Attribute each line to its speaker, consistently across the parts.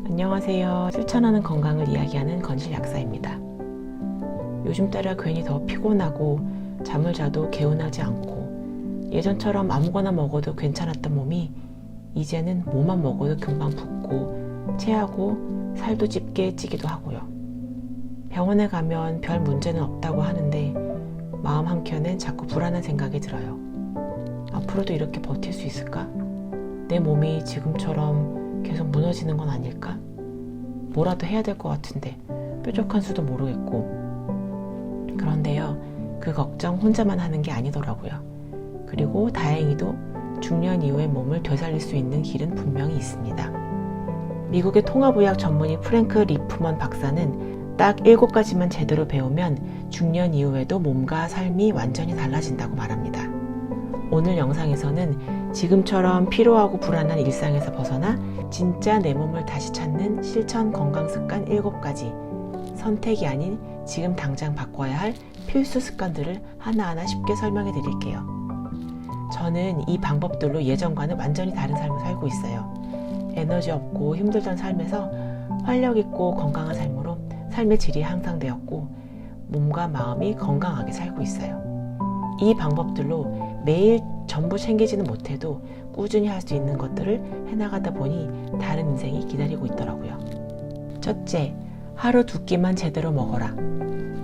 Speaker 1: 안녕하세요. 실천하는 건강을 이야기하는 건실 약사입니다. 요즘 따라 괜히 더 피곤하고 잠을 자도 개운하지 않고 예전처럼 아무거나 먹어도 괜찮았던 몸이 이제는 뭐만 먹어도 금방 붓고 체하고 살도 찝게 찌기도 하고요. 병원에 가면 별 문제는 없다고 하는데 마음 한켠엔 자꾸 불안한 생각이 들어요. 앞으로도 이렇게 버틸 수 있을까? 내 몸이 지금처럼 계속 무너지는 건 아닐까? 뭐라도 해야 될 것 같은데 뾰족한 수도 모르겠고. 그런데요, 그 걱정 혼자만 하는 게 아니더라고요. 그리고 다행히도 중년 이후의 몸을 되살릴 수 있는 길은 분명히 있습니다. 미국의 통합의학 전문의 프랭크 리프먼 박사는 딱 7가지만 제대로 배우면 중년 이후에도 몸과 삶이 완전히 달라진다고 말합니다. 오늘 영상에서는 지금처럼 피로하고 불안한 일상에서 벗어나 진짜 내 몸을 다시 찾는 실천 건강습관 7가지, 선택이 아닌 지금 당장 바꿔야 할 필수 습관들을 하나하나 쉽게 설명해 드릴게요. 저는 이 방법들로 예전과는 완전히 다른 삶을 살고 있어요. 에너지 없고 힘들던 삶에서 활력 있고 건강한 삶으로 삶의 질이 향상되었고 몸과 마음이 건강하게 살고 있어요. 이 방법들로 매일 전부 챙기지는 못해도 꾸준히 할 수 있는 것들을 해나가다 보니 다른 인생이 기다리고 있더라고요. 첫째, 하루 2끼만 제대로 먹어라.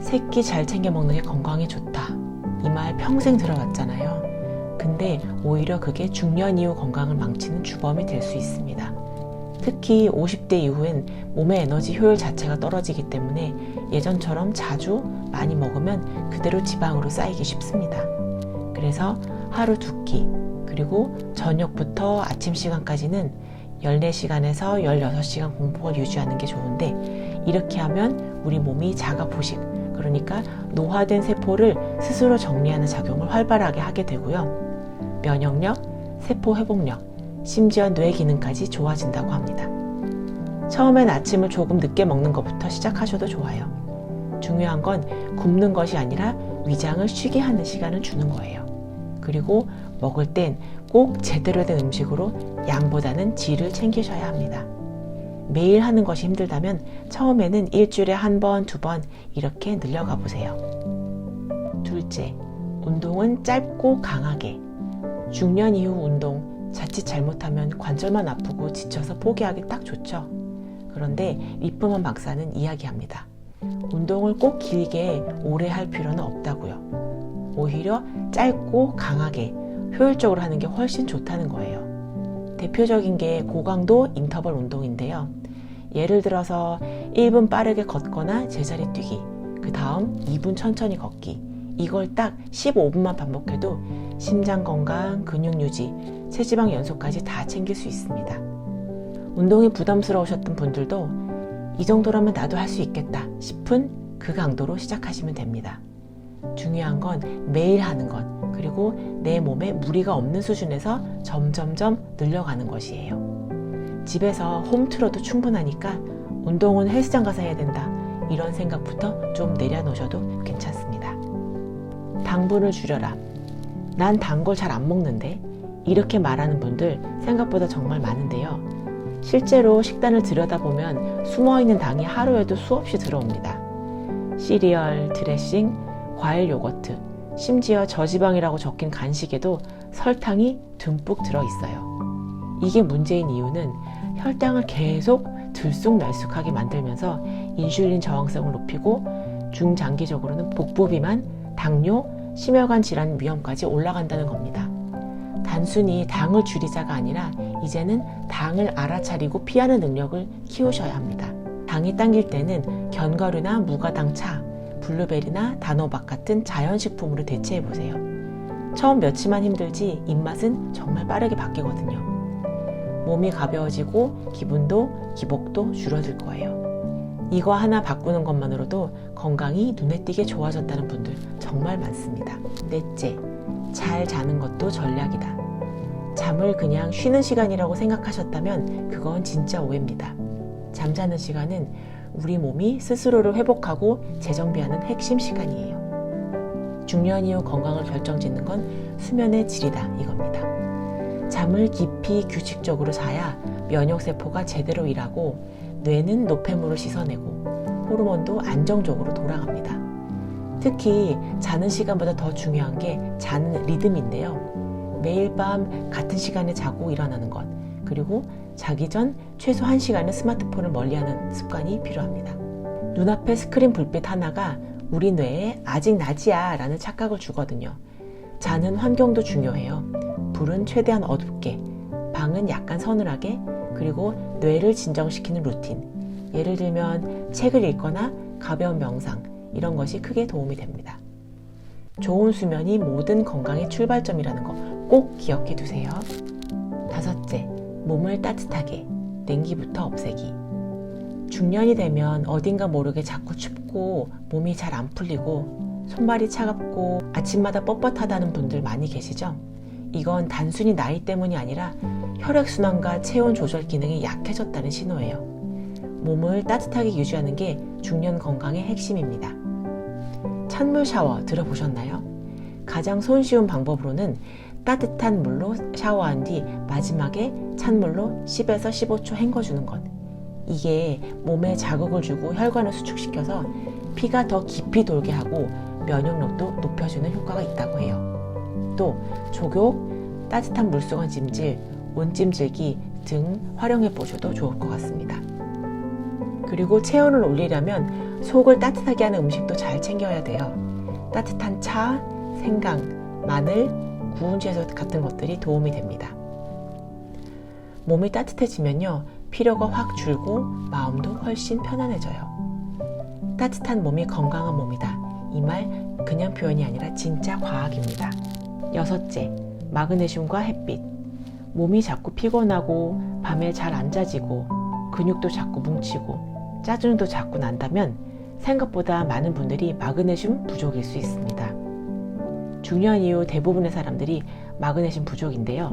Speaker 1: 3끼 잘 챙겨 먹는 게 건강에 좋다. 이 말 평생 들어왔잖아요. 근데 오히려 그게 중년 이후 건강을 망치는 주범이 될 수 있습니다. 특히 50대 이후엔 몸의 에너지 효율 자체가 떨어지기 때문에 예전처럼 자주 많이 먹으면 그대로 지방으로 쌓이기 쉽습니다. 그래서 하루 2끼, 그리고 저녁부터 아침 시간까지는 14시간에서 16시간 공복을 유지하는 게 좋은데, 이렇게 하면 우리 몸이 자가 포식, 그러니까 노화된 세포를 스스로 정리하는 작용을 활발하게 하게 되고요. 면역력, 세포 회복력, 심지어 뇌 기능까지 좋아진다고 합니다. 처음엔 아침을 조금 늦게 먹는 것부터 시작하셔도 좋아요. 중요한 건 굶는 것이 아니라 위장을 쉬게 하는 시간을 주는 거예요. 그리고 먹을 땐 꼭 제대로 된 음식으로 양보다는 질을 챙기셔야 합니다. 매일 하는 것이 힘들다면 처음에는 일주일에 1번, 2번 이렇게 늘려가 보세요. 둘째, 운동은 짧고 강하게. 중년 이후 운동, 자칫 잘못하면 관절만 아프고 지쳐서 포기하기 딱 좋죠. 그런데 리프먼 박사는 이야기합니다. 운동을 꼭 길게 오래 할 필요는 없다고요. 오히려 짧고 강하게 효율적으로 하는 게 훨씬 좋다는 거예요. 대표적인 게 고강도 인터벌 운동인데요. 예를 들어서 1분 빠르게 걷거나 제자리 뛰기, 그 다음 2분 천천히 걷기, 이걸 딱 15분만 반복해도 심장 건강, 근육 유지, 체지방 연소까지 다 챙길 수 있습니다. 운동이 부담스러우셨던 분들도 이 정도라면 나도 할 수 있겠다 싶은 그 강도로 시작하시면 됩니다. 중요한 건 매일 하는 것, 그리고 내 몸에 무리가 없는 수준에서 점점점 늘려가는 것이에요. 집에서 홈트로도 충분하니까 운동은 헬스장 가서 해야 된다, 이런 생각부터 좀 내려놓으셔도 괜찮습니다. 당분을 줄여라. 난 단 걸 잘 안 먹는데, 이렇게 말하는 분들 생각보다 정말 많은데요. 실제로 식단을 들여다보면 숨어있는 당이 하루에도 수없이 들어옵니다. 시리얼, 드레싱, 과일 요거트, 심지어 저지방이라고 적힌 간식에도 설탕이 듬뿍 들어있어요. 이게 문제인 이유는 혈당을 계속 들쑥날쑥하게 만들면서 인슐린 저항성을 높이고 중장기적으로는 복부 비만, 당뇨, 심혈관 질환 위험까지 올라간다는 겁니다. 단순히 당을 줄이자가 아니라 이제는 당을 알아차리고 피하는 능력을 키우셔야 합니다. 당이 당길 때는 견과류나 무가당 차, 블루베리나 단호박 같은 자연식품으로 대체해보세요. 처음 며칠만 힘들지 입맛은 정말 빠르게 바뀌거든요. 몸이 가벼워지고 기분도 기복도 줄어들 거예요. 이거 하나 바꾸는 것만으로도 건강이 눈에 띄게 좋아졌다는 분들 정말 많습니다. 넷째, 잘 자는 것도 전략이다. 잠을 그냥 쉬는 시간이라고 생각하셨다면 그건 진짜 오해입니다. 잠자는 시간은 우리 몸이 스스로를 회복하고 재정비하는 핵심 시간이에요. 중년 이후 건강을 결정짓는 건 수면의 질이다, 이겁니다. 잠을 깊이 규칙적으로 자야 면역세포가 제대로 일하고 뇌는 노폐물을 씻어내고 호르몬도 안정적으로 돌아갑니다. 특히 자는 시간보다 더 중요한 게 자는 리듬인데요. 매일 밤 같은 시간에 자고 일어나는 것, 그리고 자기 전 최소 1시간은 스마트폰을 멀리하는 습관이 필요합니다. 눈앞에 스크린 불빛 하나가 우리 뇌에 아직 낮이야 라는 착각을 주거든요. 자는 환경도 중요해요. 불은 최대한 어둡게, 방은 약간 서늘하게, 그리고 뇌를 진정시키는 루틴. 예를 들면 책을 읽거나 가벼운 명상, 이런 것이 크게 도움이 됩니다. 좋은 수면이 모든 건강의 출발점이라는 거 꼭 기억해 두세요. 5째, 몸을 따뜻하게, 냉기부터 없애기. 중년이 되면 어딘가 모르게 자꾸 춥고 몸이 잘 안 풀리고 손발이 차갑고 아침마다 뻣뻣하다는 분들 많이 계시죠? 이건 단순히 나이 때문이 아니라 혈액순환과 체온 조절 기능이 약해졌다는 신호예요. 몸을 따뜻하게 유지하는 게 중년 건강의 핵심입니다. 찬물 샤워 들어보셨나요? 가장 손쉬운 방법으로는 따뜻한 물로 샤워한 뒤 마지막에 찬물로 10에서 15초 헹궈주는 것. 이게 몸에 자극을 주고 혈관을 수축시켜서 피가 더 깊이 돌게 하고 면역력도 높여주는 효과가 있다고 해요. 또 족욕, 따뜻한 물수건 찜질, 온찜질기 등 활용해 보셔도 좋을 것 같습니다. 그리고 체온을 올리려면 속을 따뜻하게 하는 음식도 잘 챙겨야 돼요. 따뜻한 차, 생강, 마늘, 구운 채소 같은 것들이 도움이 됩니다. 몸이 따뜻해지면요, 피로가 확 줄고 마음도 훨씬 편안해져요. 따뜻한 몸이 건강한 몸이다. 이 말 그냥 표현이 아니라 진짜 과학입니다. 6째, 마그네슘과 햇빛. 몸이 자꾸 피곤하고 밤에 잘 안 자지고 근육도 자꾸 뭉치고 짜증도 자꾸 난다면 생각보다 많은 분들이 마그네슘 부족일 수 있습니다. 중년 이후 대부분의 사람들이 마그네슘 부족인데요.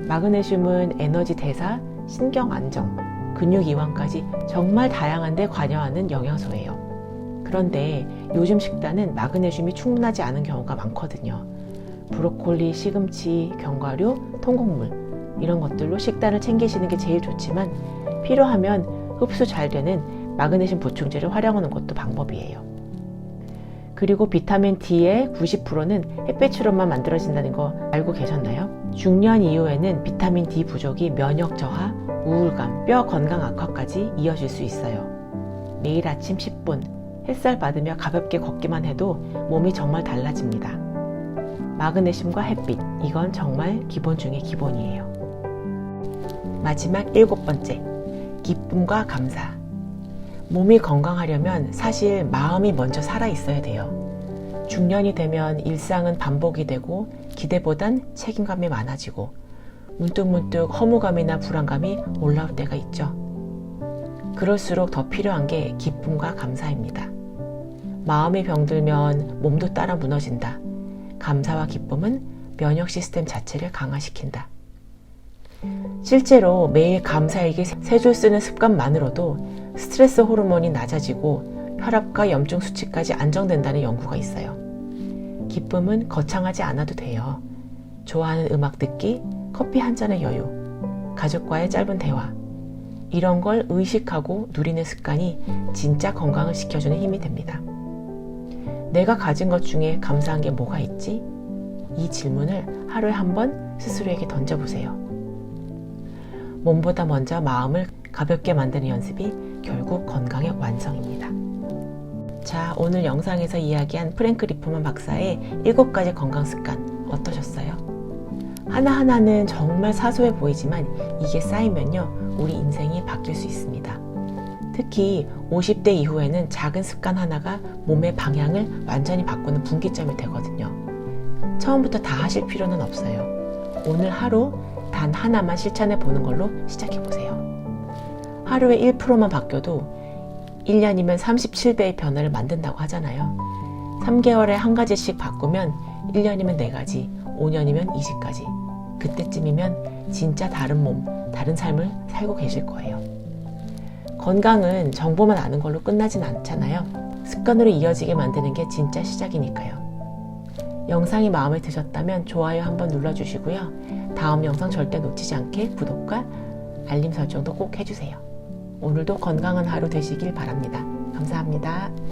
Speaker 1: 마그네슘은 에너지 대사, 신경 안정, 근육 이완까지 정말 다양한 데 관여하는 영양소예요. 그런데 요즘 식단은 마그네슘이 충분하지 않은 경우가 많거든요. 브로콜리, 시금치, 견과류, 통곡물 이런 것들로 식단을 챙기시는 게 제일 좋지만 필요하면 흡수 잘 되는 마그네슘 보충제를 활용하는 것도 방법이에요. 그리고 비타민 D의 90%는 햇빛으로만 만들어진다는 거 알고 계셨나요? 중년 이후에는 비타민 D 부족이 면역 저하, 우울감, 뼈 건강 악화까지 이어질 수 있어요. 매일 아침 10분 햇살 받으며 가볍게 걷기만 해도 몸이 정말 달라집니다. 마그네슘과 햇빛, 이건 정말 기본 중에 기본이에요. 마지막 7번째, 기쁨과 감사. 몸이 건강하려면 사실 마음이 먼저 살아있어야 돼요. 중년이 되면 일상은 반복이 되고 기대보단 책임감이 많아지고 문득문득 허무감이나 불안감이 올라올 때가 있죠. 그럴수록 더 필요한 게 기쁨과 감사입니다. 마음이 병들면 몸도 따라 무너진다. 감사와 기쁨은 면역 시스템 자체를 강화시킨다. 실제로 매일 감사일기 3줄 쓰는 습관만으로도 스트레스 호르몬이 낮아지고 혈압과 염증 수치까지 안정된다는 연구가 있어요. 기쁨은 거창하지 않아도 돼요. 좋아하는 음악 듣기, 커피 한 잔의 여유, 가족과의 짧은 대화, 이런 걸 의식하고 누리는 습관이 진짜 건강을 지켜주는 힘이 됩니다. 내가 가진 것 중에 감사한 게 뭐가 있지? 이 질문을 하루에 한 번 스스로에게 던져보세요. 몸보다 먼저 마음을 가볍게 만드는 연습이 결국 건강의 완성입니다. 자, 오늘 영상에서 이야기한 프랭크 리프만 박사의 7가지 건강 습관 어떠셨어요? 하나하나는 정말 사소해 보이지만 이게 쌓이면요, 우리 인생이 바뀔 수 있습니다. 특히 50대 이후에는 작은 습관 하나가 몸의 방향을 완전히 바꾸는 분기점이 되거든요. 처음부터 다 하실 필요는 없어요. 오늘 하루 단 하나만 실천해 보는 걸로 시작해 보세요. 하루에 1%만 바뀌어도 1년이면 37배의 변화를 만든다고 하잖아요. 3개월에 한 가지씩 바꾸면 1년이면 4가지, 5년이면 20가지. 그때쯤이면 진짜 다른 몸, 다른 삶을 살고 계실 거예요. 건강은 정보만 아는 걸로 끝나진 않잖아요. 습관으로 이어지게 만드는 게 진짜 시작이니까요. 영상이 마음에 드셨다면 좋아요 한번 눌러주시고요. 다음 영상 절대 놓치지 않게 구독과 알림 설정도 꼭 해주세요. 오늘도 건강한 하루 되시길 바랍니다. 감사합니다.